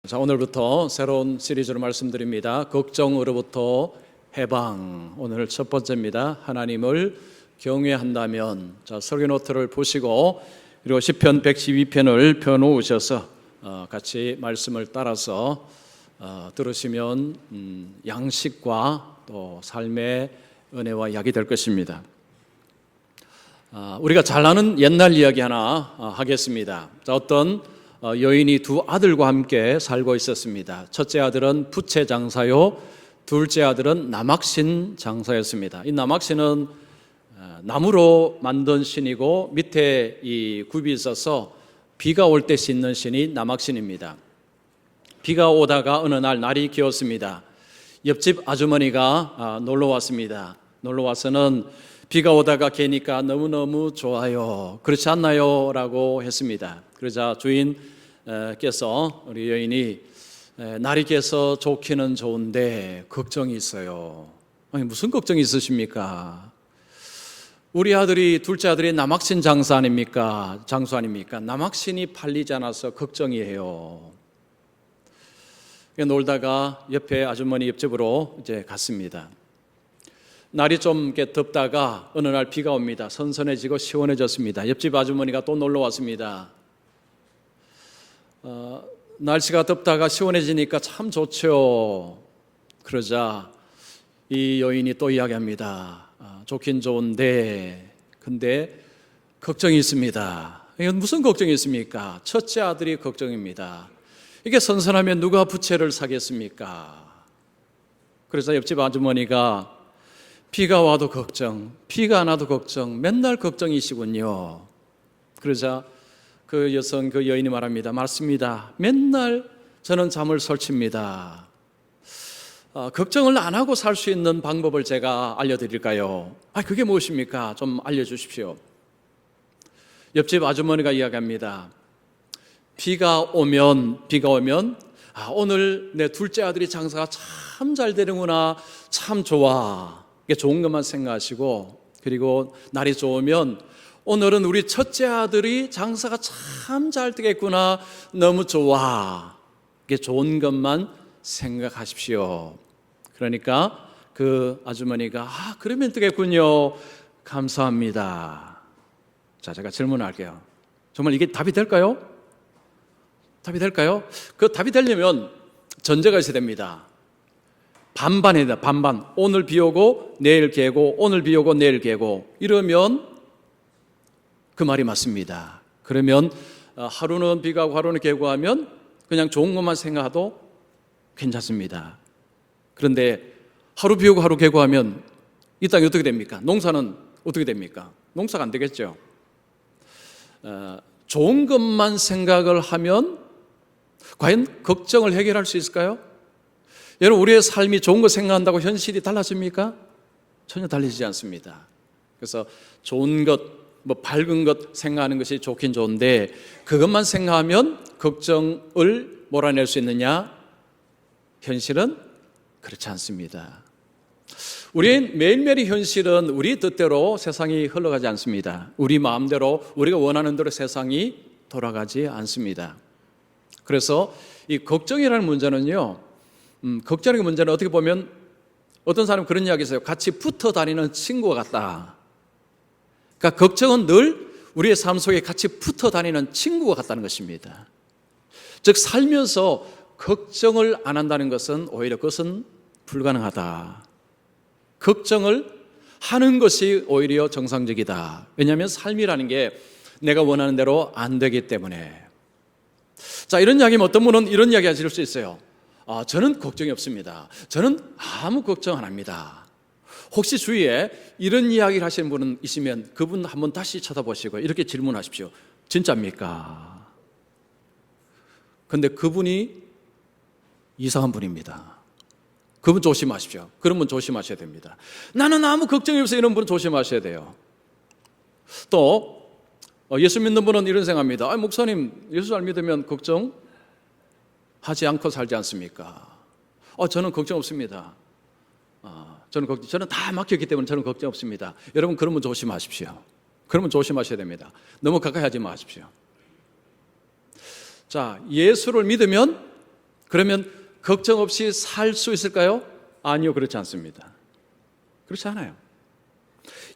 자, 오늘부터 새로운 시리즈로 말씀드립니다. 걱정으로부터 해방. 오늘 첫 번째입니다. 하나님을 경외한다면. 자, 설교 노트를 보시고 그리고 시편 112편을 펴놓으셔서 같이 말씀을 따라서 들으시면 양식과 또 삶의 은혜와 약이 될 것입니다. 우리가 잘 아는 옛날 이야기 하나 하겠습니다. 자, 어떤 여인이 두 아들과 함께 살고 있었습니다. 첫째 아들은 부채 장사요, 둘째 아들은 남학신 장사였습니다. 이 남학신은 나무로 만든 신이고 밑에 이 굽이 있어서 비가 올 때 씻는 신이 남학신입니다. 비가 오다가 어느 날 날이 기었습니다. 옆집 아주머니가 놀러 왔습니다. 놀러 와서는 비가 오다가 개니까 너무너무 좋아요. 그렇지 않나요? 라고 했습니다. 그러자 주인께서 우리 여인이 날이 개서 좋기는 좋은데 걱정이 있어요. 아니, 무슨 걱정이 있으십니까? 우리 아들이, 둘째 아들이 남학신 장수 아닙니까? 남학신이 팔리지 않아서 걱정이에요. 놀다가 옆에 아주머니 옆집으로 이제 갔습니다. 날이 좀 덥다가 어느 날 비가 옵니다. 선선해지고 시원해졌습니다. 옆집 아주머니가 또 놀러 왔습니다. 날씨가 덥다가 시원해지니까 참 좋죠. 그러자 이 여인이 또 이야기합니다. 좋긴 좋은데 근데 걱정이 있습니다. 이건 무슨 걱정이 있습니까? 첫째 아들이 걱정입니다. 이게 선선하면 누가 부채를 사겠습니까? 그래서 옆집 아주머니가 비가 와도 걱정, 비가 안 와도 걱정, 맨날 걱정이시군요. 그러자 그 여성, 그 여인이 말합니다. 맞습니다. 맨날 저는 잠을 설칩니다. 걱정을 안 하고 살 수 있는 방법을 제가 알려드릴까요? 그게 무엇입니까? 좀 알려주십시오. 옆집 아주머니가 이야기합니다. 비가 오면 오늘 내 둘째 아들이 장사가 참 잘 되는구나, 참 좋아. 이게 좋은 것만 생각하시고, 그리고 날이 좋으면 오늘은 우리 첫째 아들이 장사가 참 잘 되겠구나, 너무 좋아. 이게 좋은 것만 생각하십시오. 그러니까 그 아주머니가 그러면 되겠군요. 감사합니다. 자, 제가 질문할게요. 정말 이게 답이 될까요? 답이 될까요? 그 답이 되려면 전제가 있어야 됩니다. 반반이야 돼, 반반. 오늘 비 오고 내일 개고, 오늘 비 오고 내일 개고. 이러면 그 말이 맞습니다. 그러면 하루는 비가 오고 하루는 개고 하면 그냥 좋은 것만 생각해도 괜찮습니다. 그런데 하루 비 오고 하루 개고 하면 이 땅이 어떻게 됩니까? 농사는 어떻게 됩니까? 농사가 안 되겠죠. 좋은 것만 생각을 하면 과연 걱정을 해결할 수 있을까요? 여러분, 우리의 삶이 좋은 거 생각한다고 현실이 달라집니까? 전혀 달라지지 않습니다. 그래서 좋은 것, 밝은 것 생각하는 것이 좋긴 좋은데 그것만 생각하면 걱정을 몰아낼 수 있느냐? 현실은 그렇지 않습니다. 우리의 매일매일의 현실은 우리 뜻대로 세상이 흘러가지 않습니다. 우리 마음대로 우리가 원하는 대로 세상이 돌아가지 않습니다. 그래서 이 걱정이라는 문제는요, 걱정의 문제는 어떻게 보면 어떤 사람은 그런 이야기 있어요. 같이 붙어 다니는 친구와 같다. 그러니까 걱정은 늘 우리의 삶 속에 같이 붙어 다니는 친구와 같다는 것입니다. 즉 살면서 걱정을 안 한다는 것은 오히려 그것은 불가능하다. 걱정을 하는 것이 오히려 정상적이다. 왜냐하면 삶이라는 게 내가 원하는 대로 안 되기 때문에. 자, 이런 이야기면 어떤 분은 이런 이야기 하실 수 있어요. 저는 걱정이 없습니다. 저는 아무 걱정 안 합니다. 혹시 주위에 이런 이야기를 하시는 분은 있으면 그분 한번 다시 쳐다보시고 이렇게 질문하십시오. 진짜입니까? 근데 그분이 이상한 분입니다. 그분 조심하십시오. 그런 분 조심하셔야 됩니다. 나는 아무 걱정이 없어요. 이런 분은 조심하셔야 돼요. 또 예수 믿는 분은 이런 생각합니다. 목사님, 예수 잘 믿으면 걱정하지 않고 살지 않습니까? 저는 걱정 없습니다. 저는 다 막혔기 때문에 저는 걱정 없습니다. 여러분, 그런 분 조심하십시오. 그런 분 조심하셔야 됩니다. 너무 가까이 하지 마십시오. 자, 예수를 믿으면 그러면 걱정 없이 살 수 있을까요? 아니요, 그렇지 않습니다. 그렇지 않아요.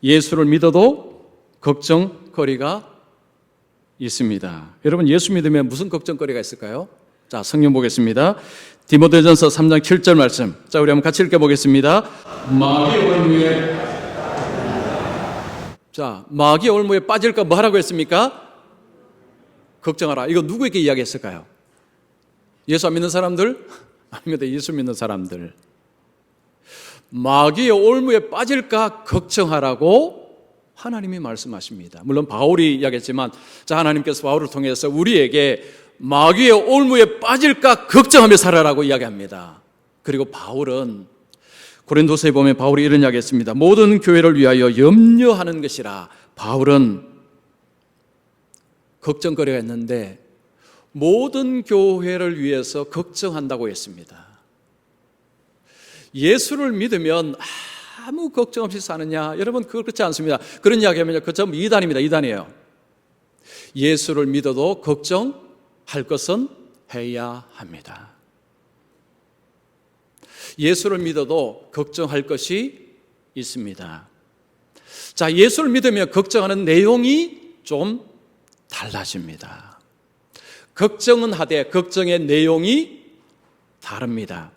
예수를 믿어도 걱정거리가 있습니다. 여러분, 예수 믿으면 무슨 걱정거리가 있을까요? 자, 성경 보겠습니다. 디모데전서 3장 7절 말씀. 자, 우리 한번 같이 읽어보겠습니다. 마귀의 올무에 마귀의 올무에 빠질까 뭐 하라고 했습니까? 걱정하라. 이거 누구에게 이야기했을까요? 예수 안 믿는 사람들? 아닙니다. 예수 믿는 사람들. 마귀의 올무에 빠질까 걱정하라고 하나님이 말씀하십니다. 물론 바울이 이야기했지만, 자, 하나님께서 바울을 통해서 우리에게 마귀의 올무에 빠질까 걱정하며 살아라고 이야기합니다. 그리고 바울은 고린도서에 보면 바울이 이런 이야기했습니다. 모든 교회를 위하여 염려하는 것이라. 바울은 걱정거리가 있는데 모든 교회를 위해서 걱정한다고 했습니다. 예수를 믿으면 아무 걱정 없이 사느냐? 여러분, 그렇지 않습니다. 그런 이야기하면 그 전부 이단입니다. 이단이에요. 예수를 믿어도 걱정할 것은 해야 합니다. 예수를 믿어도 걱정할 것이 있습니다. 자, 예수를 믿으면 걱정하는 내용이 좀 달라집니다. 걱정은 하되 걱정의 내용이 다릅니다.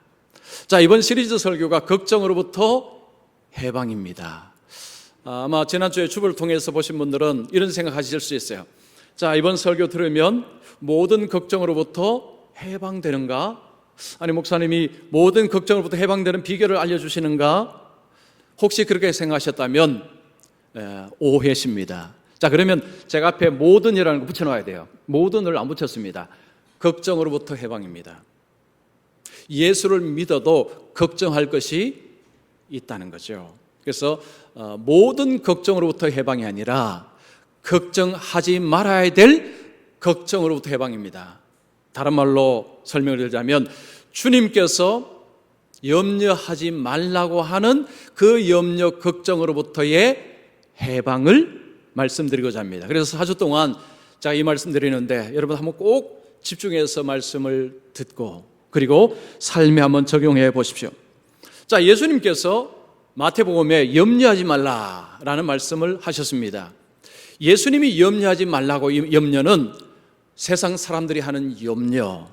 자, 이번 시리즈 설교가 걱정으로부터 해방입니다. 아마 지난주에 주보를 통해서 보신 분들은 이런 생각하실 수 있어요. 자, 이번 설교 들으면 모든 걱정으로부터 해방되는가? 아니, 목사님이 모든 걱정으로부터 해방되는 비결을 알려주시는가? 혹시 그렇게 생각하셨다면 오해십니다. 자, 그러면 제가 앞에 모든이라는 거 붙여놔야 돼요. 모든을 안 붙였습니다. 걱정으로부터 해방입니다. 예수를 믿어도 걱정할 것이 있다는 거죠. 그래서 모든 걱정으로부터 해방이 아니라 걱정하지 말아야 될 걱정으로부터 해방입니다. 다른 말로 설명을 드리자면 주님께서 염려하지 말라고 하는 그 염려, 걱정으로부터의 해방을 말씀드리고자 합니다. 그래서 4주 동안 제가 이 말씀 드리는데 여러분 한번 꼭 집중해서 말씀을 듣고 그리고 삶에 한번 적용해 보십시오. 자, 예수님께서 마태복음에 염려하지 말라라는 말씀을 하셨습니다. 예수님이 염려하지 말라고, 염려는 세상 사람들이 하는 염려,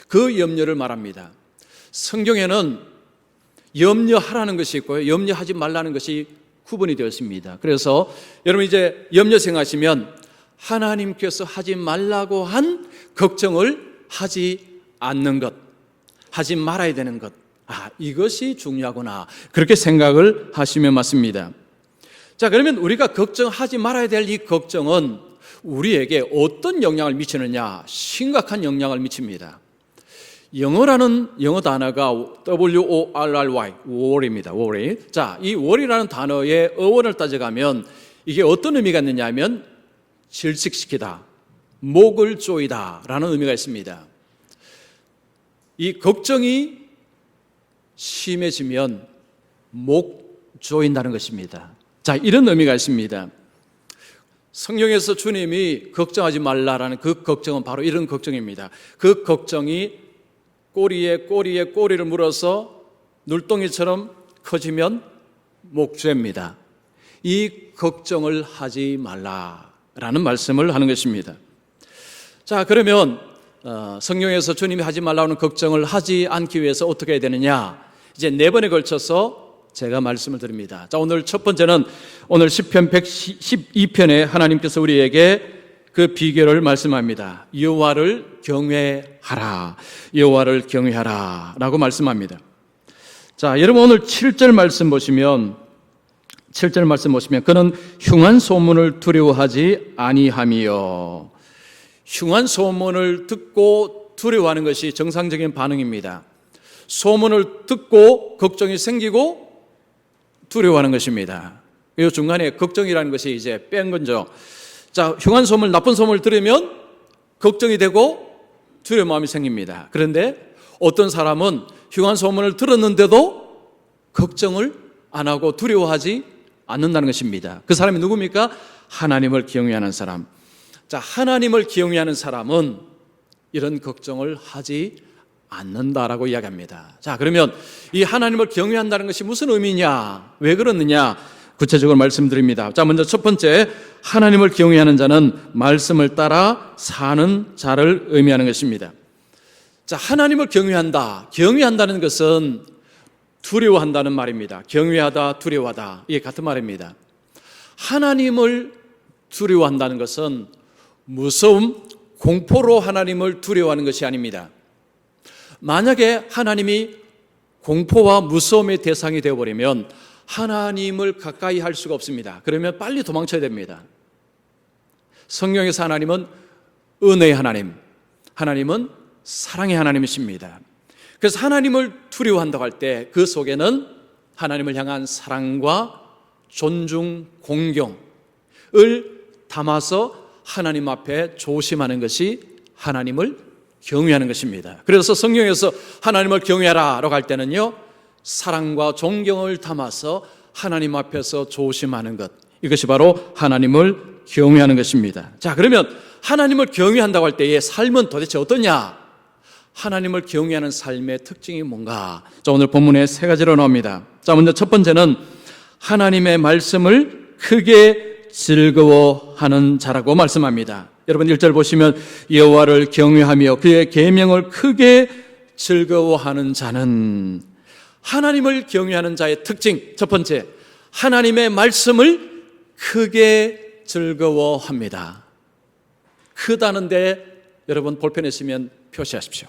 그 염려를 말합니다. 성경에는 염려하라는 것이 있고요, 염려하지 말라는 것이 구분이 되어 있습니다. 그래서 여러분 이제 염려 생각하시면 하나님께서 하지 말라고 한 걱정을 하지 않는 것, 하지 말아야 되는 것, 이것이 중요하구나, 그렇게 생각을 하시면 맞습니다. 자, 그러면 우리가 걱정하지 말아야 될 이 걱정은 우리에게 어떤 영향을 미치느냐? 심각한 영향을 미칩니다. 영어 단어가 W-O-R-R-Y, worry입니다. worry. 자, 이 worry라는 단어의 어원을 따져가면 이게 어떤 의미가 있느냐 하면 질식시키다, 목을 조이다 라는 의미가 있습니다. 이 걱정이 심해지면 목 조인다는 것입니다. 자, 이런 의미가 있습니다. 성경에서 주님이 걱정하지 말라라는 그 걱정은 바로 이런 걱정입니다. 그 걱정이 꼬리에 꼬리를 물어서 눈덩이처럼 커지면 목죄입니다. 이 걱정을 하지 말라라는 말씀을 하는 것입니다. 자, 그러면 성경에서 주님이 하지 말라는 걱정을 하지 않기 위해서 어떻게 해야 되느냐? 이제 4번에 걸쳐서 제가 말씀을 드립니다. 자, 오늘 첫 번째는 오늘 시편 112편에 하나님께서 우리에게 그 비결을 말씀합니다. 여호와를 경외하라, 여호와를 경외하라 라고 말씀합니다. 자, 여러분 오늘 7절 말씀 보시면 그는 흉한 소문을 두려워하지 아니하며, 흉한 소문을 듣고 두려워하는 것이 정상적인 반응입니다. 소문을 듣고 걱정이 생기고 두려워하는 것입니다. 이 중간에 걱정이라는 것이 이제 뺀 거죠. 자, 흉한 소문, 나쁜 소문을 들으면 걱정이 되고 두려운 마음이 생깁니다. 그런데 어떤 사람은 흉한 소문을 들었는데도 걱정을 안 하고 두려워하지 않는다는 것입니다. 그 사람이 누굽니까? 하나님을 경외하는 사람. 자, 하나님을 경외하는 사람은 이런 걱정을 하지 않는다라고 이야기합니다. 자, 그러면 이 하나님을 경외한다는 것이 무슨 의미냐? 왜 그러느냐? 구체적으로 말씀드립니다. 자, 먼저 첫 번째, 하나님을 경외하는 자는 말씀을 따라 사는 자를 의미하는 것입니다. 자, 하나님을 경외한다. 경외한다는 것은 두려워한다는 말입니다. 경외하다, 두려워하다. 이게 같은 말입니다. 하나님을 두려워한다는 것은 무서움, 공포로 하나님을 두려워하는 것이 아닙니다. 만약에 하나님이 공포와 무서움의 대상이 되어버리면 하나님을 가까이 할 수가 없습니다. 그러면 빨리 도망쳐야 됩니다. 성경에서 하나님은 은혜의 하나님, 하나님은 사랑의 하나님이십니다. 그래서 하나님을 두려워한다고 할 때 그 속에는 하나님을 향한 사랑과 존중, 공경을 담아서 하나님 앞에 조심하는 것이 하나님을 경외하는 것입니다. 그래서 성경에서 하나님을 경외하라라고 할 때는요, 사랑과 존경을 담아서 하나님 앞에서 조심하는 것, 이것이 바로 하나님을 경외하는 것입니다. 자, 그러면 하나님을 경외한다고 할 때의 삶은 도대체 어떠냐? 하나님을 경외하는 삶의 특징이 뭔가? 자, 오늘 본문에 세 가지로 나옵니다. 자, 먼저 첫 번째는 하나님의 말씀을 크게 즐거워하는 자라고 말씀합니다. 여러분 1절 보시면 여호와를 경외하며 그의 계명을 크게 즐거워하는 자는, 하나님을 경외하는 자의 특징 첫 번째, 하나님의 말씀을 크게 즐거워합니다. 크다는데 여러분 볼펜에 쓰면 표시하십시오.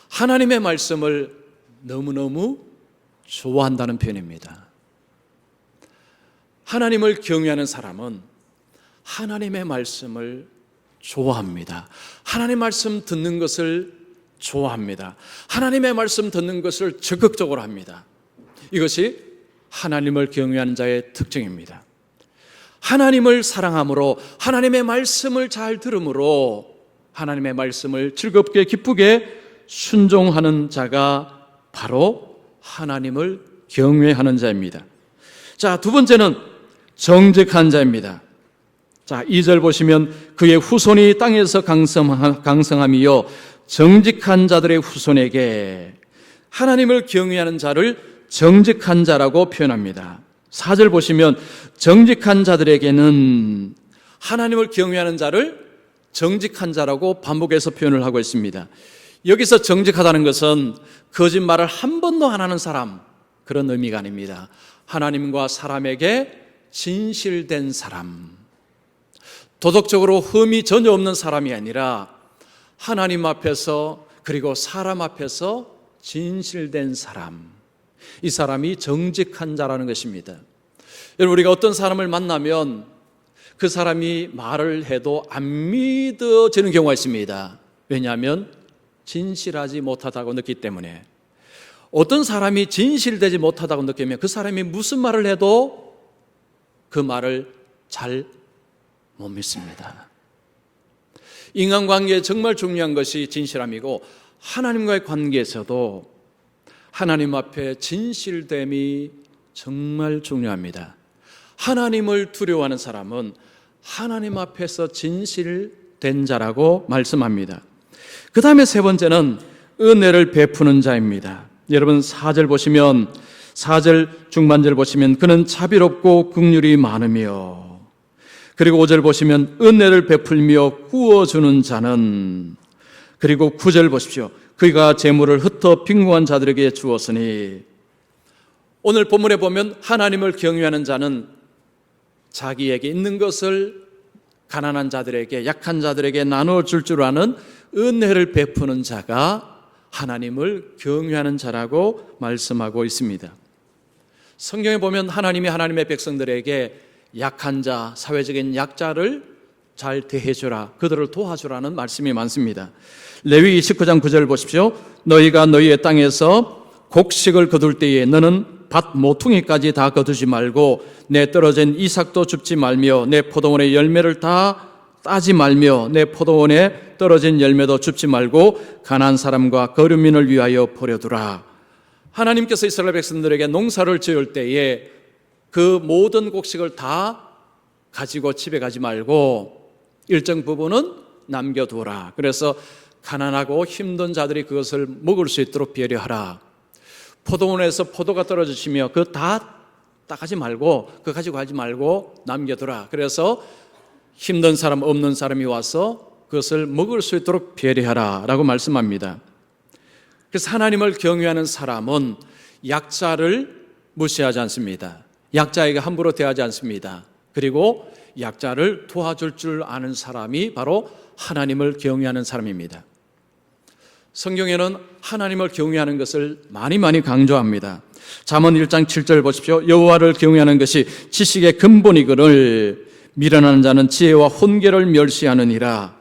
하나님의 말씀을 너무너무 좋아한다는 표현입니다. 하나님을 경외하는 사람은 하나님의 말씀을 좋아합니다. 하나님의 말씀 듣는 것을 좋아합니다. 하나님의 말씀 듣는 것을 적극적으로 합니다. 이것이 하나님을 경외하는 자의 특징입니다. 하나님을 사랑함으로, 하나님의 말씀을 잘 들음으로 하나님의 말씀을 즐겁게 기쁘게 순종하는 자가 바로 하나님을 경외하는 자입니다. 자, 두 번째는 정직한 자입니다. 자, 2절 보시면 그의 후손이 땅에서 강성함이요 정직한 자들의 후손에게, 하나님을 경외하는 자를 정직한 자라고 표현합니다. 4절 보시면 정직한 자들에게는, 하나님을 경외하는 자를 정직한 자라고 반복해서 표현을 하고 있습니다. 여기서 정직하다는 것은 거짓말을 한 번도 안 하는 사람, 그런 의미가 아닙니다. 하나님과 사람에게 진실된 사람, 도덕적으로 흠이 전혀 없는 사람이 아니라 하나님 앞에서 그리고 사람 앞에서 진실된 사람, 이 사람이 정직한 자라는 것입니다. 여러분, 우리가 어떤 사람을 만나면 그 사람이 말을 해도 안 믿어지는 경우가 있습니다. 왜냐하면 진실하지 못하다고 느끼기 때문에. 어떤 사람이 진실되지 못하다고 느끼면 그 사람이 무슨 말을 해도 그 말을 잘 못 믿습니다. 인간관계에 정말 중요한 것이 진실함이고, 하나님과의 관계에서도 하나님 앞에 진실됨이 정말 중요합니다. 하나님을 두려워하는 사람은 하나님 앞에서 진실된 자라고 말씀합니다. 그 다음에 세 번째는 은혜를 베푸는 자입니다. 여러분 4절 보시면, 4절 중반절 보시면 그는 자비롭고 긍휼이 많으며, 그리고 5절 보시면 은혜를 베풀며 구워주는 자는, 그리고 9절 보십시오. 그가 재물을 흩어 빈곤한 자들에게 주었으니. 오늘 본문에 보면 하나님을 경외하는 자는 자기에게 있는 것을 가난한 자들에게, 약한 자들에게 나눠줄 줄 아는 은혜를 베푸는 자가 하나님을 경외하는 자라고 말씀하고 있습니다. 성경에 보면 하나님이 하나님의 백성들에게 약한 자, 사회적인 약자를 잘 대해주라, 그들을 도와주라는 말씀이 많습니다. 레위 29장 9절 보십시오. 너희가 너희의 땅에서 곡식을 거둘 때에 너는 밭 모퉁이까지 다 거두지 말고 내 떨어진 이삭도 줍지 말며 내 포도원의 열매를 다 따지 말며 내 포도원에 떨어진 열매도 줍지 말고 가난한 사람과 거류민을 위하여 버려두라. 하나님께서 이스라엘 백성들에게 농사를 지을 때에 그 모든 곡식을 다 가지고 집에 가지 말고 일정 부분은 남겨두라. 그래서 가난하고 힘든 자들이 그것을 먹을 수 있도록 배려하라. 포도원에서 포도가 떨어지시며 그거 다 따가지 말고, 그거 가지고 가지 말고 남겨두라. 그래서 힘든 사람, 없는 사람이 와서 그것을 먹을 수 있도록 배려하라 라고 말씀합니다. 그래서 하나님을 경외하는 사람은 약자를 무시하지 않습니다. 약자에게 함부로 대하지 않습니다. 그리고 약자를 도와줄 줄 아는 사람이 바로 하나님을 경외하는 사람입니다. 성경에는 하나님을 경외하는 것을 많이 강조합니다. 잠언 1장 7절 보십시오. 여호와를 경외하는 것이 지식의 근본이거늘 미련한 자는 지혜와 훈계를 멸시하느니라.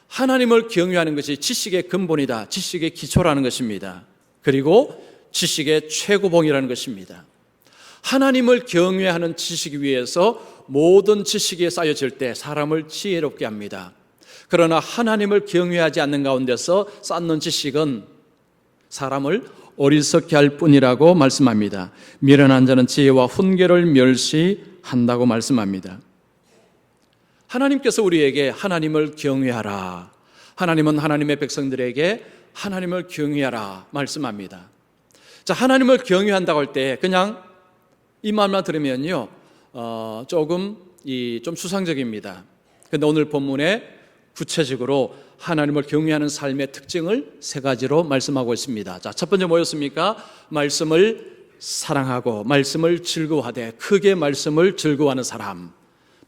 하나님을 경외하는 것이 지식의 근본이다. 지식의 기초라는 것입니다. 그리고 지식의 최고봉이라는 것입니다. 하나님을 경외하는 지식 위에서 모든 지식이 쌓여질 때 사람을 지혜롭게 합니다. 그러나 하나님을 경외하지 않는 가운데서 쌓는 지식은 사람을 어리석게 할 뿐이라고 말씀합니다. 미련한 자는 지혜와 훈계를 멸시한다고 말씀합니다. 하나님께서 우리에게 하나님을 경외하라, 하나님은 하나님의 백성들에게 하나님을 경외하라 말씀합니다. 자, 하나님을 경외한다고 할 때 그냥 이 말만 들으면요 조금 좀 수상적입니다. 그런데 오늘 본문에 구체적으로 하나님을 경외하는 삶의 특징을 세 가지로 말씀하고 있습니다. 자, 첫 번째 뭐였습니까? 말씀을 사랑하고 말씀을 즐거워하되 크게 말씀을 즐거워하는 사람.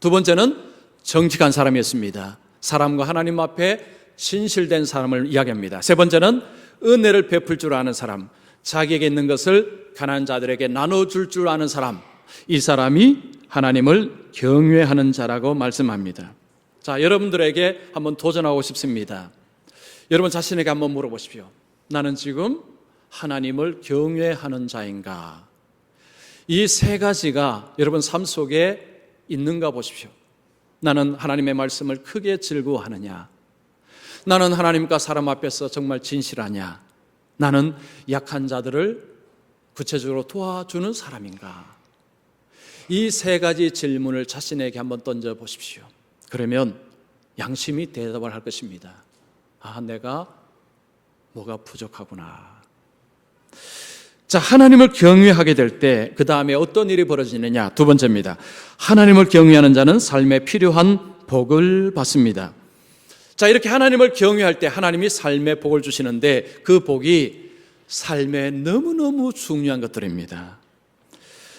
두 번째는 정직한 사람이었습니다. 사람과 하나님 앞에 진실된 사람을 이야기합니다. 세 번째는 은혜를 베풀 줄 아는 사람, 자기에게 있는 것을 가난한 자들에게 나눠줄 줄 아는 사람, 이 사람이 하나님을 경외하는 자라고 말씀합니다. 자, 여러분들에게 한번 도전하고 싶습니다. 여러분 자신에게 한번 물어보십시오. 나는 지금 하나님을 경외하는 자인가? 이 세 가지가 여러분 삶 속에 있는가 보십시오. 나는 하나님의 말씀을 크게 즐거워하느냐? 나는 하나님과 사람 앞에서 정말 진실하냐? 나는 약한 자들을 구체적으로 도와주는 사람인가? 이 세 가지 질문을 자신에게 한번 던져보십시오. 그러면 양심이 대답을 할 것입니다. 아, 내가 뭐가 부족하구나. 자, 하나님을 경외하게 될 때 그 다음에 어떤 일이 벌어지느냐? 두 번째입니다. 하나님을 경외하는 자는 삶에 필요한 복을 받습니다. 자, 이렇게 하나님을 경외할 때 하나님이 삶의 복을 주시는데 그 복이 삶에 너무너무 중요한 것들입니다.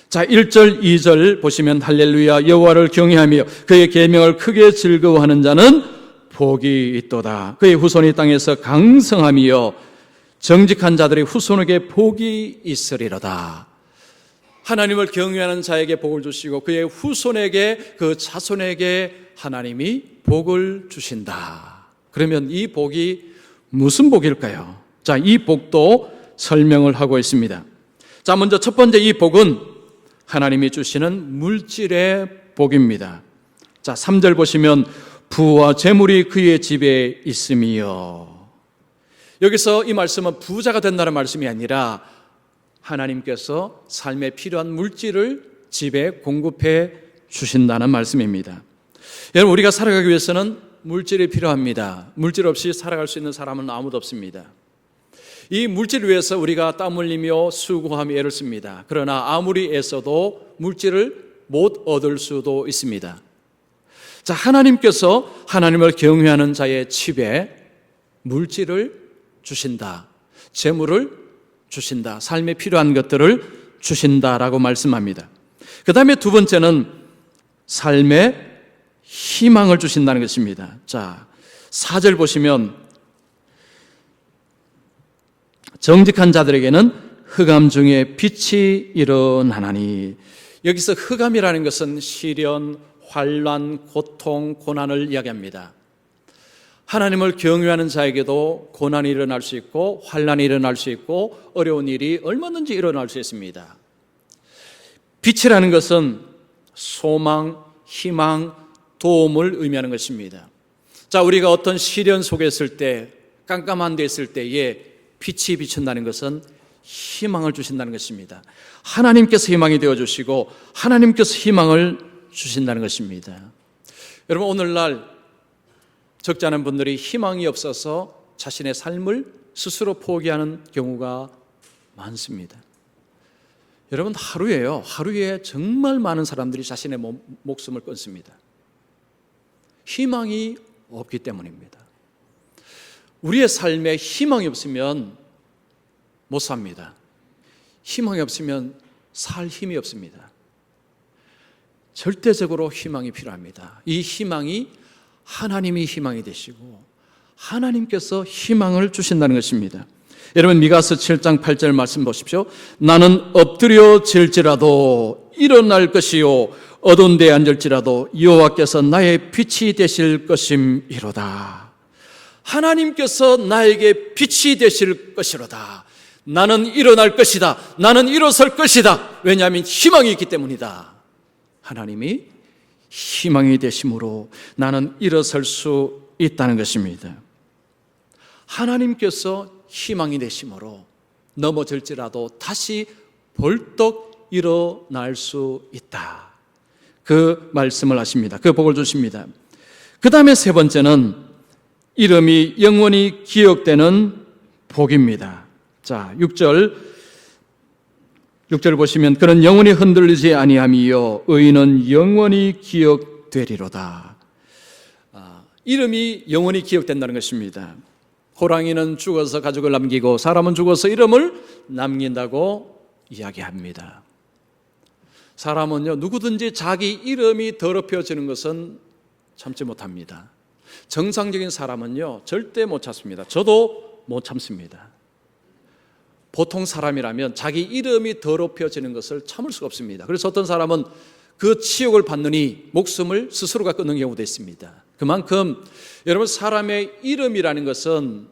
자, 1절, 2절 보시면 할렐루야 여호와를 경외하며 그의 계명을 크게 즐거워하는 자는 복이 있도다. 그의 후손이 땅에서 강성하며 정직한 자들의 후손에게 복이 있으리로다. 하나님을 경외하는 자에게 복을 주시고 그의 후손에게, 그 자손에게 하나님이 복을 주신다. 그러면 이 복이 무슨 복일까요? 자, 이 복도 설명을 하고 있습니다. 자, 먼저 첫 번째 이 복은 하나님이 주시는 물질의 복입니다. 자, 3절 보시면 부와 재물이 그의 집에 있으며, 여기서 이 말씀은 부자가 된다는 말씀이 아니라 하나님께서 삶에 필요한 물질을 집에 공급해 주신다는 말씀입니다. 여러분, 우리가 살아가기 위해서는 물질이 필요합니다. 물질 없이 살아갈 수 있는 사람은 아무도 없습니다. 이 물질을 위해서 우리가 땀 흘리며 수고하며 애를 씁니다. 그러나 아무리 애써도 물질을 못 얻을 수도 있습니다. 자, 하나님께서 하나님을 경외하는 자의 집에 물질을 주신다, 재물을 주신다, 삶에 필요한 것들을 주신다라고 말씀합니다. 그 다음에 두 번째는 삶에 희망을 주신다는 것입니다. 자, 4절 보시면 정직한 자들에게는 흑암 중에 빛이 일어나나니, 여기서 흑암이라는 것은 시련, 환난, 고통, 고난을 이야기합니다. 하나님을 경외하는 자에게도 고난이 일어날 수 있고 환난이 일어날 수 있고 어려운 일이 얼마든지 일어날 수 있습니다. 빛이라는 것은 소망, 희망, 도움을 의미하는 것입니다. 자, 우리가 어떤 시련 속에 있을 때, 깜깜한 데 있을 때에 빛이 비춘다는 것은 희망을 주신다는 것입니다. 하나님께서 희망이 되어주시고 하나님께서 희망을 주신다는 것입니다. 여러분, 오늘날 적지 않은 분들이 희망이 없어서 자신의 삶을 스스로 포기하는 경우가 많습니다. 여러분, 하루에 정말 많은 사람들이 자신의 목숨을 끊습니다. 희망이 없기 때문입니다. 우리의 삶에 희망이 없으면 못 삽니다. 희망이 없으면 살 힘이 없습니다. 절대적으로 희망이 필요합니다. 이 희망이 하나님이 희망이 되시고 하나님께서 희망을 주신다는 것입니다. 여러분, 미가서 7장 8절 말씀 보십시오. 나는 엎드려질지라도 일어날 것이요 어두운 데에 앉을지라도 여호와께서 나의 빛이 되실 것임이로다. 하나님께서 나에게 빛이 되실 것이로다. 나는 일어날 것이다. 나는 일어설 것이다. 왜냐하면 희망이 있기 때문이다. 하나님이 희망이 되심으로 나는 일어설 수 있다는 것입니다. 하나님께서 희망이 되심으로 넘어질지라도 다시 벌떡 일어날 수 있다. 그 말씀을 하십니다. 그 복을 주십니다. 그 다음에 세 번째는 이름이 영원히 기억되는 복입니다. 자, 6절 보시면 그는 영원히 흔들리지 아니함이요 의인은 영원히 기억되리로다. 이름이 영원히 기억된다는 것입니다. 호랑이는 죽어서 가죽을 남기고 사람은 죽어서 이름을 남긴다고 이야기합니다. 사람은요, 누구든지 자기 이름이 더럽혀지는 것은 참지 못합니다. 정상적인 사람은요, 절대 못 참습니다. 저도 못 참습니다. 보통 사람이라면 자기 이름이 더럽혀지는 것을 참을 수가 없습니다. 그래서 어떤 사람은 그 치욕을 받느니 목숨을 스스로가 끊는 경우도 있습니다. 그만큼 여러분, 사람의 이름이라는 것은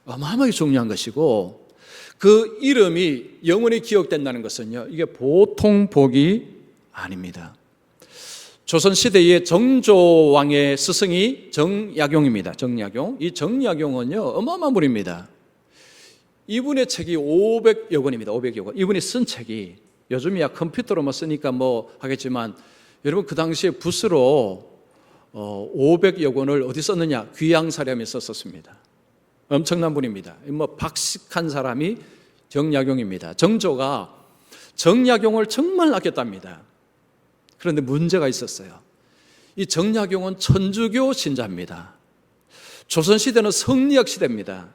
어마어마하게 중요한 것이고 그 이름이 영원히 기억된다는 것은요, 이게 보통 복이 아닙니다. 조선시대의 정조왕의 스승이 정약용입니다. 정약용. 이 정약용은요, 어마어마한 분입니다. 이분의 책이 500여 권입니다. 500여 권. 이분이 쓴 책이 요즘이야 컴퓨터로만 쓰니까 뭐 하겠지만 여러분, 그 당시에 붓으로 500여 권을 어디 썼느냐? 귀양사렴에 썼습니다. 엄청난 분입니다. 뭐 박식한 사람이 정약용입니다. 정조가 정약용을 정말 아꼈답니다. 그런데 문제가 있었어요. 이 정약용은 천주교 신자입니다. 조선시대는 성리학 시대입니다.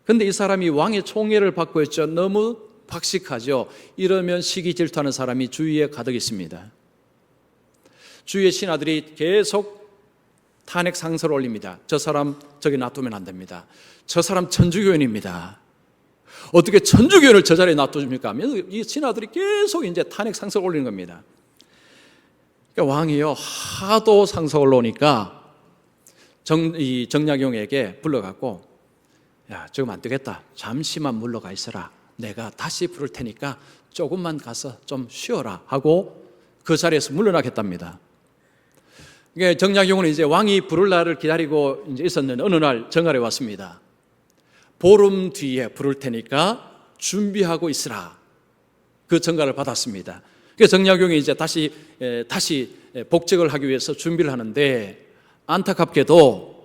그런데 이 사람이 왕의 총애를 받고 있죠. 너무 박식하죠. 이러면 시기 질투하는 사람이 주위에 가득 있습니다. 주위의 신하들이 계속 탄핵 상서를 올립니다. 저 사람 저기 놔두면 안 됩니다. 저 사람 천주교인입니다. 어떻게 천주교인을 저 자리에 놔두십니까? 하면 이 신하들이 계속 이제 탄핵 상서를 올리는 겁니다. 그러니까 왕이요, 하도 상서가 올라오니까 이 정약용에게 불러갖고, 야, 지금 안 되겠다. 잠시만 물러가 있어라. 내가 다시 부를 테니까 조금만 가서 좀 쉬어라 하고 그 자리에서 물러나겠답니다. 그러니까 정약용은 이제 왕이 부를 날을 기다리고 이제 있었는데 어느 날 정갈에 왔습니다. 보름 뒤에 부를 테니까 준비하고 있으라. 그 정갈을 받았습니다. 그래서 정약용이 이제 다시 복직을 하기 위해서 준비를 하는데 안타깝게도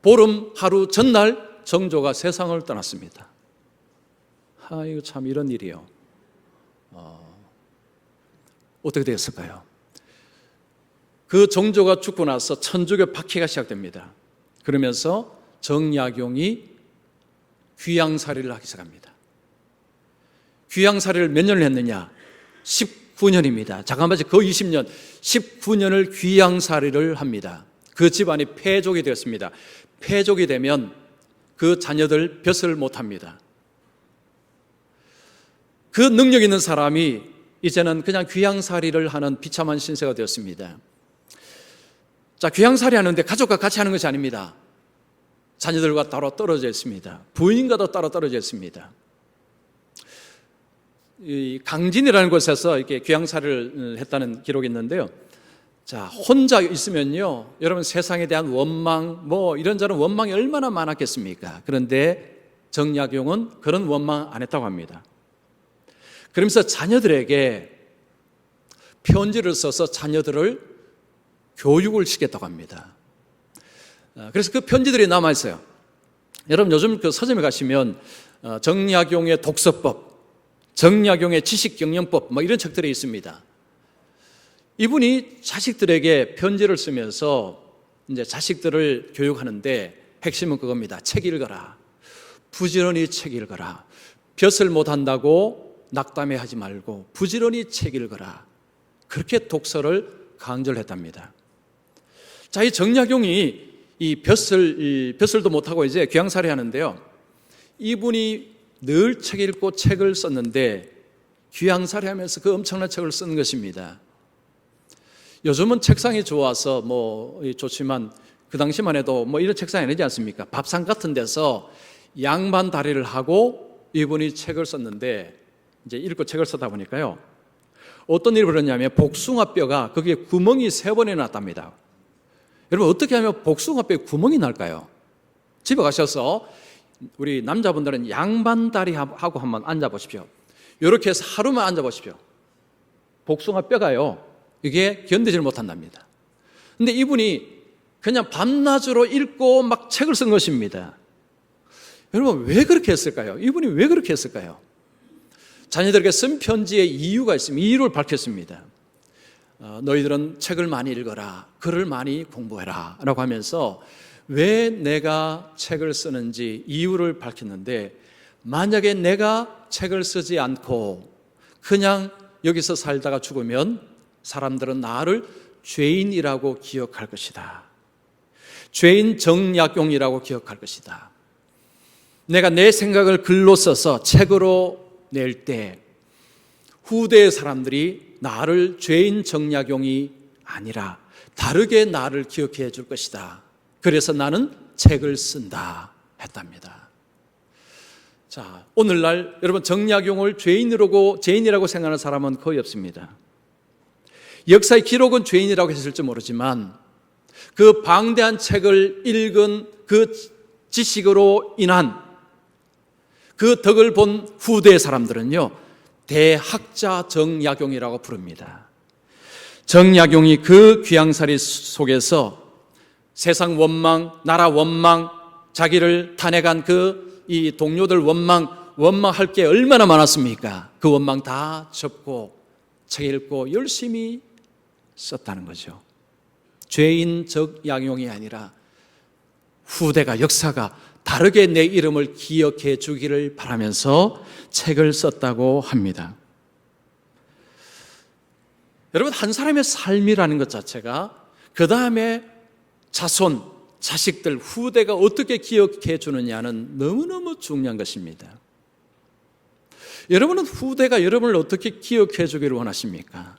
보름 하루 전날 정조가 세상을 떠났습니다. 이거 참 이런 일이요. 어떻게 되었을까요? 그 정조가 죽고 나서 천주교 박해가 시작됩니다. 그러면서 정약용이 귀양살이를 하기 시작합니다. 귀양살이를 몇 년을 했느냐? 19년입니다. 잠깐만요, 거의 20년. 19년을 귀양살이를 합니다. 그 집안이 패족이 되었습니다. 패족이 되면 그 자녀들 벼슬 못합니다. 그 능력 있는 사람이 이제는 그냥 귀양살이를 하는 비참한 신세가 되었습니다. 자, 귀양살이 하는데 가족과 같이 하는 것이 아닙니다. 자녀들과 따로 떨어져 있습니다. 부인과도 따로 떨어져 있습니다. 이 강진이라는 곳에서 이렇게 귀양살이를 했다는 기록이 있는데요. 자, 혼자 있으면요, 여러분 세상에 대한 원망, 뭐 이런저런 원망이 얼마나 많았겠습니까? 그런데 정약용은 그런 원망 안 했다고 합니다. 그러면서 자녀들에게 편지를 써서 자녀들을 교육을 시켰다고 합니다. 그래서 그 편지들이 남아있어요. 여러분 요즘 그 서점에 가시면 정약용의 독서법, 정약용의 지식경영법 뭐 이런 책들이 있습니다. 이분이 자식들에게 편지를 쓰면서 이제 자식들을 교육하는데 핵심은 그겁니다. 책 읽어라. 부지런히 책 읽어라. 벼슬 못한다고 낙담해하지 말고 부지런히 책 읽어라. 그렇게 독서를 강조를 했답니다. 자, 이 정약용이 이 벼슬도 못하고 이제 귀양살이 하는데요. 이분이 늘 책 읽고 책을 썼는데 귀양살이 하면서 그 엄청난 책을 쓴 것입니다. 요즘은 책상이 좋아서 뭐 좋지만 그 당시만 해도 뭐 이런 책상이 아니지 않습니까? 밥상 같은 데서 양반 다리를 하고 이분이 책을 썼는데 이제 읽고 책을 쓰다 보니까요. 어떤 일이 벌었냐면 복숭아뼈가 거기에 구멍이 3번이나 났답니다. 여러분 어떻게 하면 복숭아뼈에 구멍이 날까요? 집에 가셔서 우리 남자분들은 양반다리 하고 한번 앉아보십시오. 이렇게 해서 하루만 앉아보십시오. 복숭아뼈가요 이게 견디질 못한답니다. 근데 이분이 그냥 밤낮으로 읽고 막 책을 쓴 것입니다. 여러분 왜 그렇게 했을까요? 이분이 왜 그렇게 했을까요? 자녀들에게 쓴 편지에 이유가 있습니다. 이유를 밝혔습니다. 너희들은 책을 많이 읽어라. 글을 많이 공부해라. 라고 하면서 왜 내가 책을 쓰는지 이유를 밝혔는데 만약에 내가 책을 쓰지 않고 그냥 여기서 살다가 죽으면 사람들은 나를 죄인이라고 기억할 것이다. 죄인 정약용이라고 기억할 것이다. 내가 내 생각을 글로 써서 책으로 낼 때 후대의 사람들이 나를 죄인 정약용이 아니라 다르게 나를 기억해 줄 것이다. 그래서 나는 책을 쓴다 했답니다. 자, 오늘날 여러분 정약용을 죄인이라고 생각하는 사람은 거의 없습니다. 역사의 기록은 죄인이라고 했을지 모르지만 그 방대한 책을 읽은 그 지식으로 인한 그 덕을 본 후대의 사람들은요 대학자 정약용이라고 부릅니다. 정약용이 그 귀양살이 속에서 세상 원망, 나라 원망, 자기를 탄핵한 이 동료들 원망할 게 얼마나 많았습니까? 그 원망 다 접고 책 읽고 열심히 썼다는 거죠. 죄인 정약용이 아니라 후대가 역사가 다르게 내 이름을 기억해 주기를 바라면서 책을 썼다고 합니다. 여러분 한 사람의 삶이라는 것 자체가 그 다음에 자손, 자식들, 후대가 어떻게 기억해 주느냐는 너무너무 중요한 것입니다. 여러분은 후대가 여러분을 어떻게 기억해 주기를 원하십니까?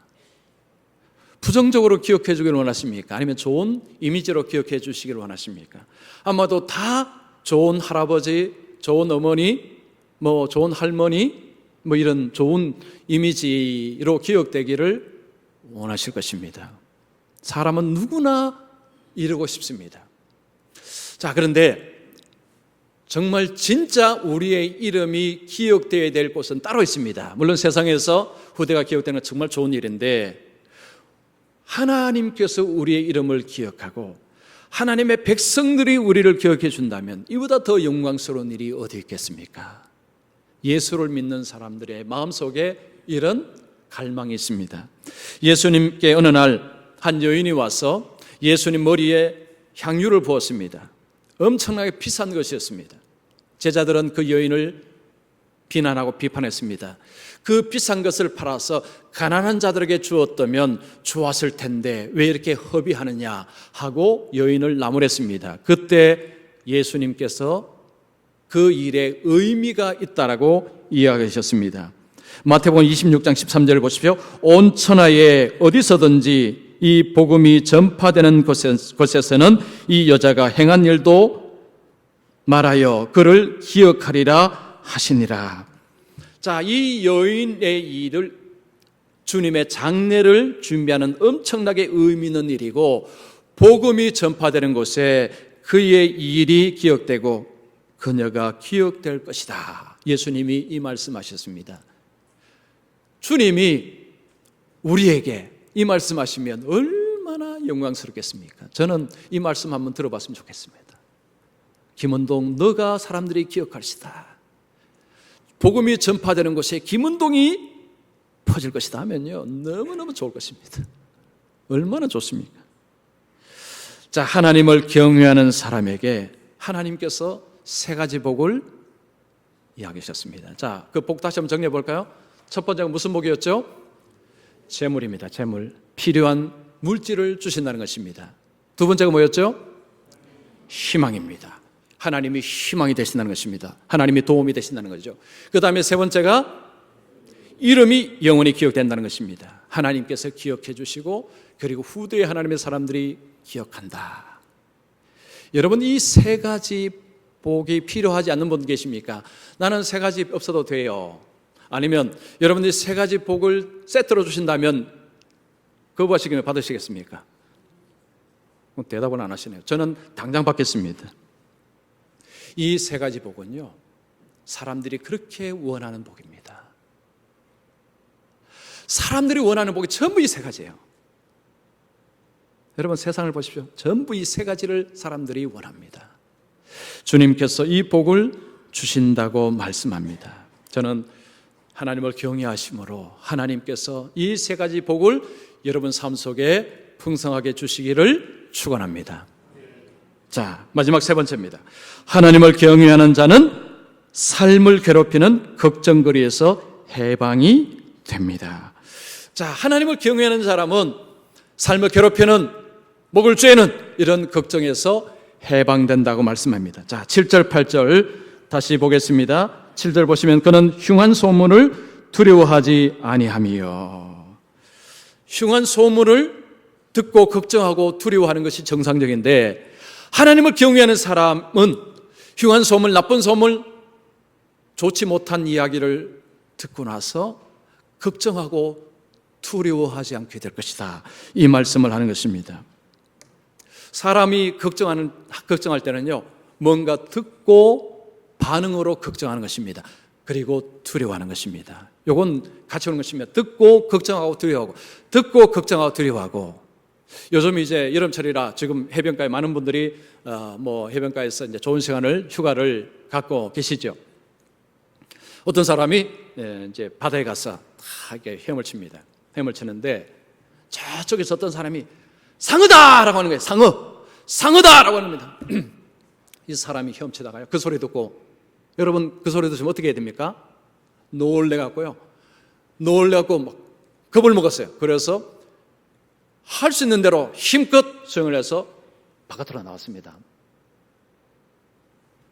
부정적으로 기억해 주기를 원하십니까? 아니면 좋은 이미지로 기억해 주시기를 원하십니까? 아마도 다 좋은 할아버지, 좋은 어머니, 좋은 할머니, 이런 좋은 이미지로 기억되기를 원하실 것입니다. 사람은 누구나 이루고 싶습니다. 자, 그런데 정말 진짜 우리의 이름이 기억되어야 될 곳은 따로 있습니다. 물론 세상에서 후대가 기억되는 건 정말 좋은 일인데 하나님께서 우리의 이름을 기억하고 하나님의 백성들이 우리를 기억해 준다면 이보다 더 영광스러운 일이 어디 있겠습니까? 예수를 믿는 사람들의 마음속에 이런 갈망이 있습니다. 예수님께 어느 날 한 여인이 와서 예수님 머리에 향유를 부었습니다. 엄청나게 비싼 것이었습니다. 제자들은 그 여인을 비난하고 비판했습니다. 그 비싼 것을 팔아서 가난한 자들에게 주었다면 좋았을 텐데 왜 이렇게 허비하느냐 하고 여인을 나무랬습니다. 그때 예수님께서 그 일에 의미가 있다라고 이야기하셨습니다. 마태복음 26장 13절을 보십시오. 온 천하에 어디서든지 이 복음이 전파되는 곳에서는 이 여자가 행한 일도 말하여 그를 기억하리라 하시니라. 자, 이 여인의 일을 주님의 장례를 준비하는 엄청나게 의미 있는 일이고 복음이 전파되는 곳에 그의 일이 기억되고 그녀가 기억될 것이다. 예수님이 이 말씀하셨습니다. 주님이 우리에게 이 말씀하시면 얼마나 영광스럽겠습니까? 저는 이 말씀 한번 들어봤으면 좋겠습니다. 김은동, 너가 사람들이 기억할시다. 복음이 전파되는 곳에 김은동이 퍼질 것이다 하면요, 너무너무 좋을 것입니다. 얼마나 좋습니까? 자, 하나님을 경외하는 사람에게 하나님께서 세 가지 복을 이야기하셨습니다. 자, 그 복 다시 한번 정리해 볼까요? 첫 번째가 무슨 복이었죠? 재물입니다. 재물. 필요한 물질을 주신다는 것입니다. 두 번째가 뭐였죠? 희망입니다. 하나님이 희망이 되신다는 것입니다. 하나님이 도움이 되신다는 거죠. 그 다음에 세 번째가 이름이 영원히 기억된다는 것입니다. 하나님께서 기억해 주시고 그리고 후대의 하나님의 사람들이 기억한다. 여러분, 이 세 가지 복이 필요하지 않는 분 계십니까? 나는 세 가지 없어도 돼요. 아니면 여러분들이 세 가지 복을 세트로 주신다면 거부하시기면 받으시겠습니까? 대답을 안 하시네요. 저는 당장 받겠습니다. 이 세 가지 복은요, 사람들이 그렇게 원하는 복입니다. 사람들이 원하는 복이 전부 이 세 가지예요. 여러분, 세상을 보십시오. 전부 이 세 가지를 사람들이 원합니다. 주님께서 이 복을 주신다고 말씀합니다. 저는 하나님을 경외하심으로 하나님께서 이 세 가지 복을 여러분 삶 속에 풍성하게 주시기를 축원합니다. 자, 마지막 세 번째입니다. 하나님을 경외하는 자는 삶을 괴롭히는 걱정거리에서 해방이 됩니다. 자, 하나님을 경외하는 사람은 삶을 괴롭히는, 목을 쬐는 이런 걱정에서 해방된다고 말씀합니다. 자, 7절 8절 다시 보겠습니다. 7절 보시면 그는 흉한 소문을 두려워하지 아니하며. 흉한 소문을 듣고 걱정하고 두려워하는 것이 정상적인데, 하나님을 경외하는 사람은 흉한 소문, 나쁜 소문, 좋지 못한 이야기를 듣고 나서 걱정하고 두려워하지 않게 될 것이다. 이 말씀을 하는 것입니다. 사람이 걱정할 때는요, 뭔가 듣고 반응으로 걱정하는 것입니다. 그리고 두려워하는 것입니다. 이건 같이 오는 것입니다. 듣고 걱정하고 두려워하고, 듣고 걱정하고 두려워하고. 요즘 이제 여름철이라 지금 해변가에 많은 분들이 해변가에서 이제 좋은 시간을, 휴가를 갖고 계시죠. 어떤 사람이 이제 바다에 가서 다 이렇게 헤엄을 칩니다. 헤엄을 치는데 저쪽에서 어떤 사람이 상어다라고 하는 거예요. 상어다라고 합니다. 이 사람이 헤엄치다가요, 그 소리 듣고, 여러분 그 소리 들으시면 어떻게 해야 됩니까? 놀래갖고 막 겁을 먹었어요. 그래서 할 수 있는 대로 힘껏 수영을 해서 바깥으로 나왔습니다.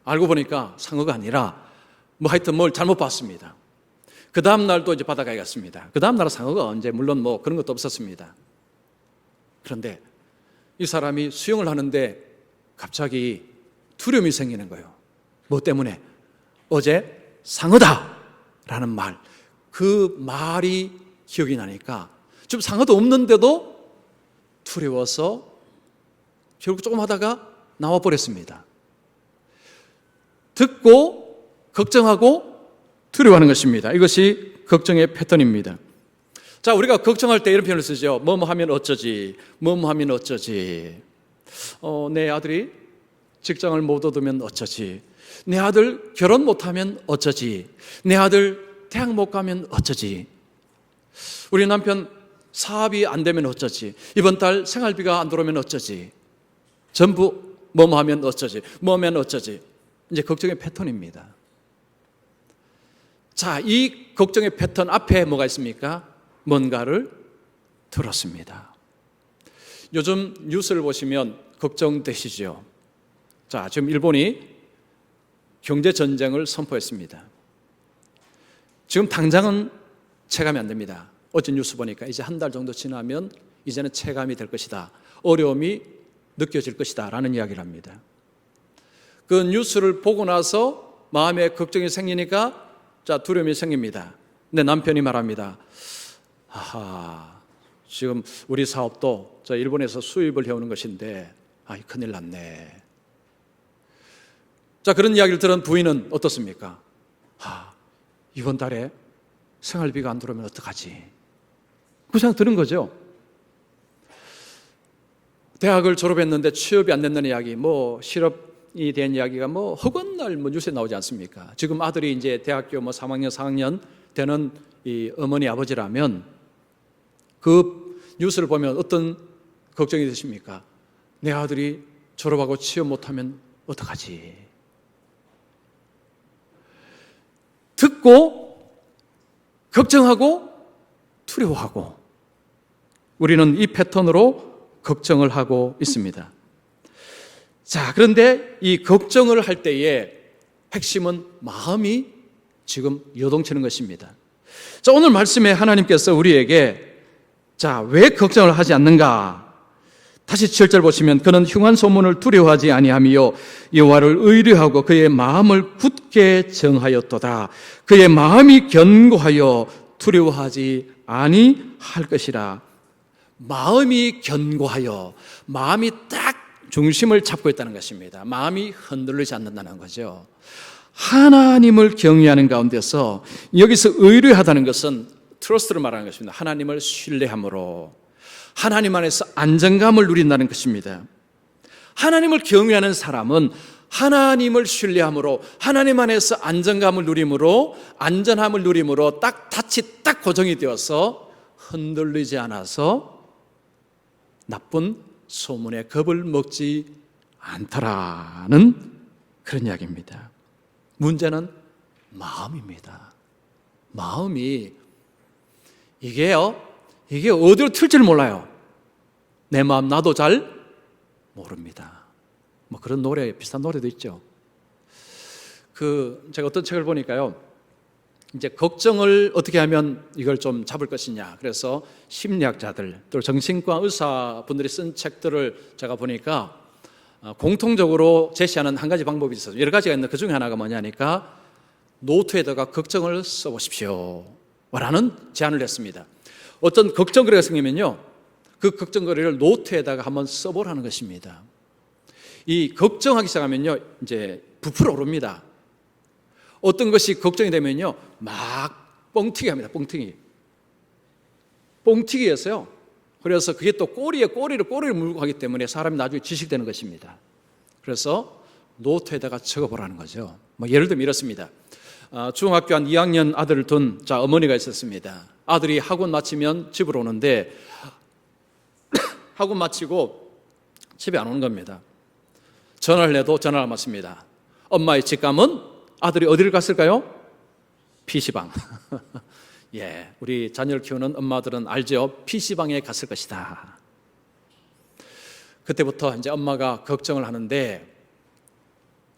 알고 보니까 상어가 아니라 하여튼 뭘 잘못 봤습니다. 그 다음 날도 이제 바닷가에 갔습니다. 그 다음 날은 상어가 언제, 물론 그런 것도 없었습니다. 그런데 이 사람이 수영을 하는데 갑자기 두려움이 생기는 거예요. 뭐 때문에? 어제 상어다 라는 말, 그 말이 기억이 나니까 좀 상어도 없는데도 두려워서 결국 조금 하다가 나와버렸습니다. 듣고 걱정하고 두려워하는 것입니다. 이것이 걱정의 패턴입니다. 자, 우리가 걱정할 때 이런 표현을 쓰죠. 뭐뭐 하면 어쩌지, 뭐뭐 하면 어쩌지. 내 아들이 직장을 못 얻으면 어쩌지, 내 아들 결혼 못하면 어쩌지, 내 아들 대학 못 가면 어쩌지, 우리 남편 사업이 안 되면 어쩌지, 이번 달 생활비가 안 들어오면 어쩌지, 전부 뭐뭐 하면 어쩌지, 뭐 하면 어쩌지. 이제 걱정의 패턴입니다. 자, 이 걱정의 패턴 앞에 뭐가 있습니까? 뭔가를 들었습니다. 요즘 뉴스를 보시면 걱정되시죠? 자, 지금 일본이 경제전쟁을 선포했습니다. 지금 당장은 체감이 안 됩니다. 어제 뉴스 보니까 이제 한 달 정도 지나면 이제는 체감이 될 것이다, 어려움이 느껴질 것이다 라는 이야기를 합니다. 그 뉴스를 보고 나서 마음에 걱정이 생기니까 자, 두려움이 생깁니다. 근데 남편이 말합니다. 지금 우리 사업도 저 일본에서 수입을 해오는 것인데 큰일 났네. 자, 그런 이야기를 들은 부인은 어떻습니까? 이번 달에 생활비가 안 들어오면 어떡하지? 그 생각 드는 거죠. 대학을 졸업했는데 취업이 안 된다는 이야기, 뭐 실업이 된 이야기가 뭐 허건날 뭐 뉴스에 나오지 않습니까? 지금 아들이 이제 대학교 뭐 3학년, 4학년 되는 이 어머니 아버지라면 그 뉴스를 보면 어떤 걱정이 되십니까? 내 아들이 졸업하고 취업 못하면 어떡하지? 듣고 걱정하고 두려워하고, 우리는 이 패턴으로 걱정을 하고 있습니다. 자, 그런데 이 걱정을 할 때의 핵심은 마음이 지금 요동치는 것입니다. 자, 오늘 말씀에 하나님께서 우리에게 왜 걱정을 하지 않는가? 다시 7절 보시면, 그는 흉한 소문을 두려워하지 아니하며 여호와를 의뢰하고 그의 마음을 굳게 정하였도다. 그의 마음이 견고하여 두려워하지 아니할 것이라. 마음이 견고하여, 마음이 딱 중심을 잡고 있다는 것입니다. 마음이 흔들리지 않는다는 거죠. 하나님을 경외하는 가운데서 여기서 의뢰하다는 것은 트러스트를 말하는 것입니다. 하나님을 신뢰함으로 하나님 안에서 안정감을 누린다는 것입니다. 하나님을 경외하는 사람은 하나님을 신뢰함으로, 하나님 안에서 안정감을 누림으로, 안전함을 누림으로 닻이 딱 고정이 되어서 흔들리지 않아서 나쁜 소문에 겁을 먹지 않더라는 그런 이야기입니다. 문제는 마음입니다. 마음이 이게 어디로 튈지를 몰라요. 내 마음 나도 잘 모릅니다. 뭐 그런 노래, 비슷한 노래도 있죠. 제가 어떤 책을 보니까요, 이제 걱정을 어떻게 하면 이걸 좀 잡을 것이냐, 그래서 심리학자들 또 정신과 의사분들이 쓴 책들을 제가 보니까 공통적으로 제시하는 한 가지 방법이 있어요. 여러 가지가 있는데 그 중에 하나가 뭐냐니까, 노트에다가 걱정을 써보십시오 라는 제안을 했습니다. 어떤 걱정거리가 생기면요, 그 걱정거리를 노트에다가 한번 써보라는 것입니다. 이 걱정하기 시작하면요, 이제 부풀어 오릅니다. 어떤 것이 걱정이 되면요, 막 뻥튀기 합니다. 뻥튀기해서요. 그래서 그게 또 꼬리를 물고 하기 때문에 사람이 나중에 지식되는 것입니다. 그래서 노트에다가 적어보라는 거죠. 뭐 예를 들면 이렇습니다. 중학교 한 2학년 아들을 둔 어머니가 있었습니다. 아들이 학원 마치면 집으로 오는데 학원 마치고 집에 안 오는 겁니다. 전화를 해도 전화를 안 받습니다. 엄마의 직감은 아들이 어디를 갔을까요? PC방. 예, 우리 자녀를 키우는 엄마들은 알죠? PC방에 갔을 것이다. 그때부터 이제 엄마가 걱정을 하는데,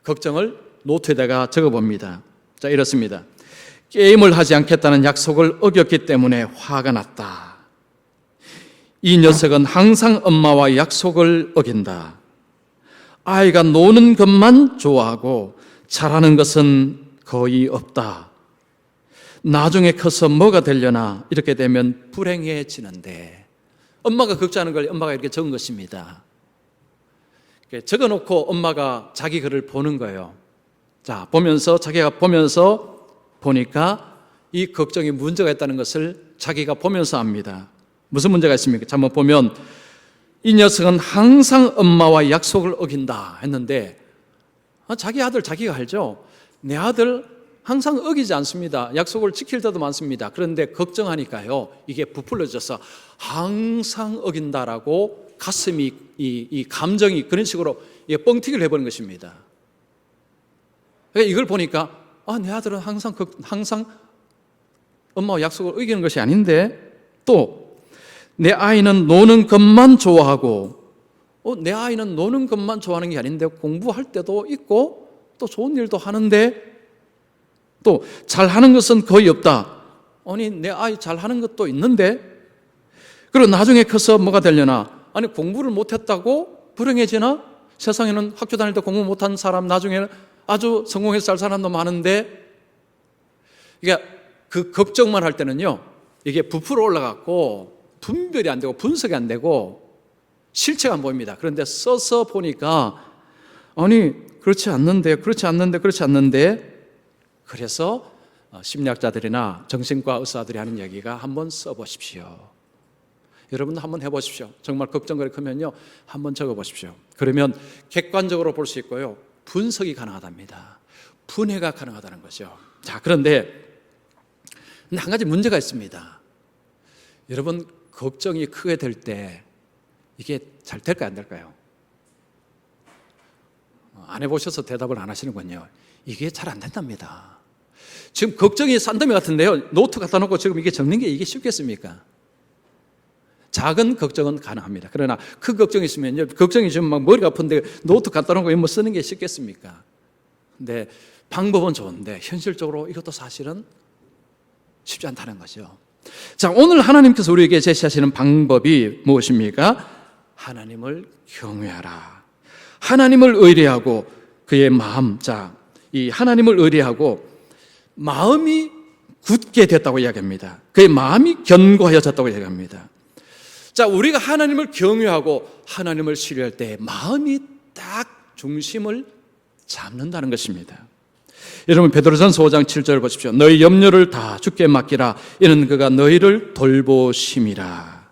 걱정을 노트에다가 적어봅니다. 자, 이렇습니다. 게임을 하지 않겠다는 약속을 어겼기 때문에 화가 났다. 이 녀석은 항상 엄마와 약속을 어긴다. 아이가 노는 것만 좋아하고 잘하는 것은 거의 없다. 나중에 커서 뭐가 되려나, 이렇게 되면 불행해지는데. 엄마가 걱정하는 걸 엄마가 이렇게 적은 것입니다. 적어놓고 엄마가 자기 글을 보는 거예요. 자, 자기가 보면서 보니까 이 걱정이 문제가 있다는 것을 자기가 보면서 압니다. 무슨 문제가 있습니까? 한번 보면, 이 녀석은 항상 엄마와 약속을 어긴다 했는데, 자기 아들 자기가 알죠? 내 아들 항상 어기지 않습니다. 약속을 지킬 때도 많습니다. 그런데 걱정하니까요, 이게 부풀려져서 항상 어긴다라고 가슴이, 이 감정이 그런 식으로 뻥튀기를 해버린 것입니다. 그러니까 이걸 보니까 내 아들은 항상 엄마와 약속을 어기는 것이 아닌데, 또 내 아이는 노는 것만 좋아하고, 내 아이는 노는 것만 좋아하는 게 아닌데 공부할 때도 있고 또 좋은 일도 하는데, 또 잘하는 것은 거의 없다. 아니, 내 아이 잘하는 것도 있는데, 그리고 나중에 커서 뭐가 되려나, 아니 공부를 못했다고 불행해지나? 세상에는 학교 다닐 때 공부 못한 사람 나중에는 아주 성공해서 살 사람도 많은데, 그러니까 그 걱정만 할 때는요, 이게 부풀어 올라갔고 분별이 안 되고 분석이 안 되고 실체가 안 보입니다. 그런데 써서 보니까 아니 그렇지 않는데 그래서 심리학자들이나 정신과 의사들이 하는 얘기가 한번 써보십시오. 여러분도 한번 해보십시오. 정말 걱정거리 크면요, 한번 적어보십시오. 그러면 객관적으로 볼 수 있고요, 분석이 가능하답니다. 분해가 가능하다는 거죠. 자, 그런데 한 가지 문제가 있습니다. 여러분, 걱정이 크게 될 때 이게 잘 될까요, 안 될까요? 안 해보셔서 대답을 안 하시는군요. 이게 잘 안 된답니다. 지금 걱정이 산더미 같은데요, 노트 갖다 놓고 지금 이게 적는 게 이게 쉽겠습니까? 작은 걱정은 가능합니다. 그러나 큰 걱정이 있으면요, 걱정이 지금 막 머리가 아픈데 노트 갖다 놓고 뭐 쓰는 게 쉽겠습니까? 근데 방법은 좋은데 현실적으로 이것도 사실은 쉽지 않다는 거죠. 자, 오늘 하나님께서 우리에게 제시하시는 방법이 무엇입니까? 하나님을 경외하라. 하나님을 의뢰하고 그의 마음, 자, 이 하나님을 의뢰하고 마음이 굳게 됐다고 이야기합니다. 그의 마음이 견고하여졌다고 이야기합니다. 자, 우리가 하나님을 경외하고 하나님을 신뢰할 때 마음이 딱 중심을 잡는다는 것입니다. 여러분, 베드로전서 5장 7절 보십시오. 너희 염려를 다 주께 맡기라. 이는 그가 너희를 돌보심이라.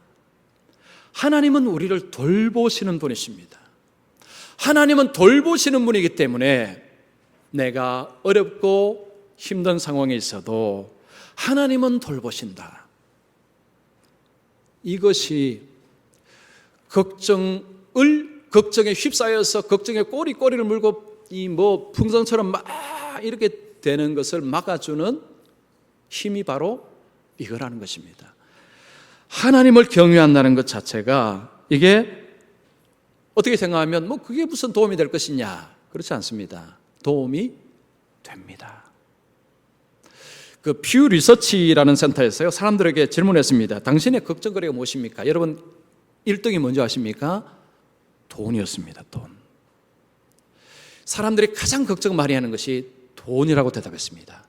하나님은 우리를 돌보시는 분이십니다. 하나님은 돌보시는 분이기 때문에 내가 어렵고 힘든 상황에 있어도 하나님은 돌보신다. 이것이 걱정에 휩싸여서 걱정에 꼬리를 물고 이 뭐 풍선처럼 막 이렇게 되는 것을 막아주는 힘이 바로 이거라는 것입니다. 하나님을 경외한다는 것 자체가 이게 어떻게 생각하면 뭐 그게 무슨 도움이 될 것이냐, 그렇지 않습니다. 도움이 됩니다. 그 퓨 리서치라는 센터에서요, 사람들에게 질문했습니다. 당신의 걱정거리가 무엇입니까? 여러분, 1등이 뭔지 아십니까? 돈이었습니다. 돈. 사람들이 가장 걱정 많이 하는 것이 돈이라고 대답했습니다.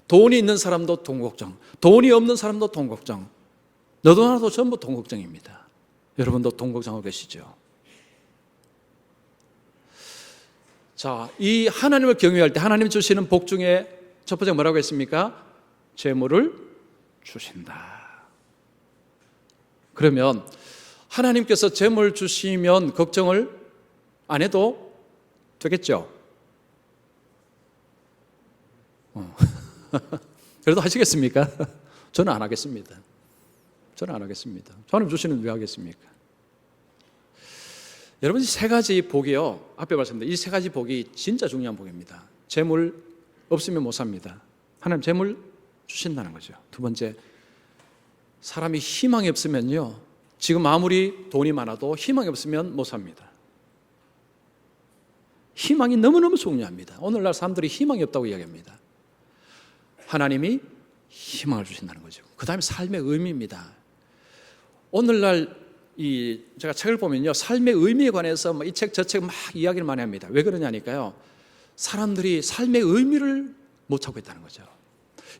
돈이 있는 사람도 돈 걱정, 돈이 없는 사람도 돈 걱정, 너도 나도 전부 돈 걱정입니다. 여러분도 돈 걱정하고 계시죠? 자, 이 하나님을 경외할 때 하나님 주시는 복 중에 첫 번째 뭐라고 했습니까? 재물을 주신다. 그러면 하나님께서 재물 주시면 걱정을 안 해도 되겠죠? 그래도 하시겠습니까? 저는 안 하겠습니다. 저는 안 하겠습니다. 하나님 주시는 왜 하겠습니까? 여러분, 이 세 가지 복이요, 앞에 말씀드린 이 세 가지 복이 진짜 중요한 복입니다. 재물 없으면 못 삽니다. 하나님 재물 주신다는 거죠. 두 번째, 사람이 희망이 없으면요, 지금 아무리 돈이 많아도 희망이 없으면 못 삽니다. 희망이 너무너무 중요합니다. 오늘날 사람들이 희망이 없다고 이야기합니다. 하나님이 희망을 주신다는 거죠. 그 다음에 삶의 의미입니다. 오늘날 제가 책을 보면요, 삶의 의미에 관해서 이 책 저 책 막 이야기를 많이 합니다. 왜 그러냐니까요, 사람들이 삶의 의미를 못 찾고 있다는 거죠.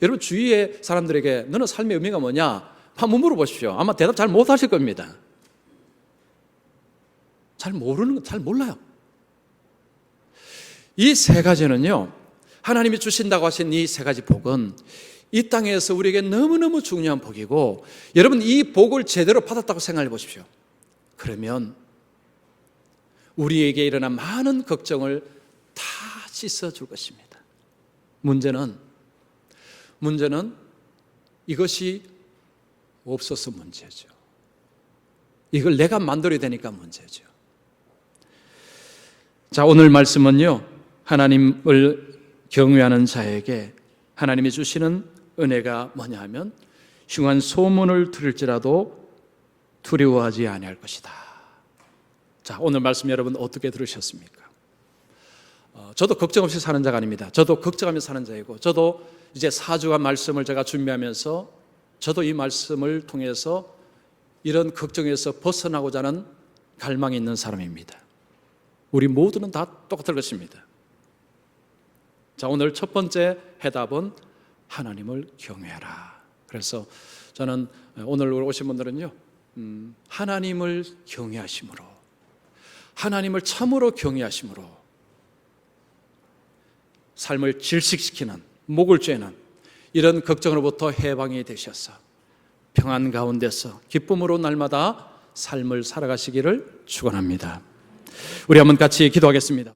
여러분, 주위의 사람들에게 너는 삶의 의미가 뭐냐? 한번 물어보십시오. 아마 대답 잘 못 하실 겁니다. 잘 몰라요. 이 세 가지는요, 하나님이 주신다고 하신 이 세 가지 복은 이 땅에서 우리에게 너무너무 중요한 복이고, 여러분, 이 복을 제대로 받았다고 생각해 보십시오. 그러면 우리에게 일어난 많은 걱정을 다 씻어줄 것입니다. 문제는 이것이 없어서 문제죠. 이걸 내가 만들어야 되니까 문제죠. 자, 오늘 말씀은요, 하나님을 경외하는 자에게 하나님이 주시는 은혜가 뭐냐 하면 흉한 소문을 들을지라도 두려워하지 아니할 것이다. 자, 오늘 말씀 여러분 어떻게 들으셨습니까? 저도 걱정 없이 사는 자가 아닙니다. 저도 걱정하며 사는 자이고, 저도 이제 4주간 말씀을 제가 준비하면서 저도 이 말씀을 통해서 이런 걱정에서 벗어나고자 하는 갈망이 있는 사람입니다. 우리 모두는 다 똑같을 것입니다. 자, 오늘 첫 번째 해답은 하나님을 경외하라. 그래서 저는 오늘 오신 분들은요, 하나님을 경외하심으로, 하나님을 참으로 경외하심으로 삶을 질식시키는, 목을 쬐는 이런 걱정으로부터 해방이 되셔서 평안 가운데서 기쁨으로 날마다 삶을 살아가시기를 축원합니다. 우리 한번 같이 기도하겠습니다.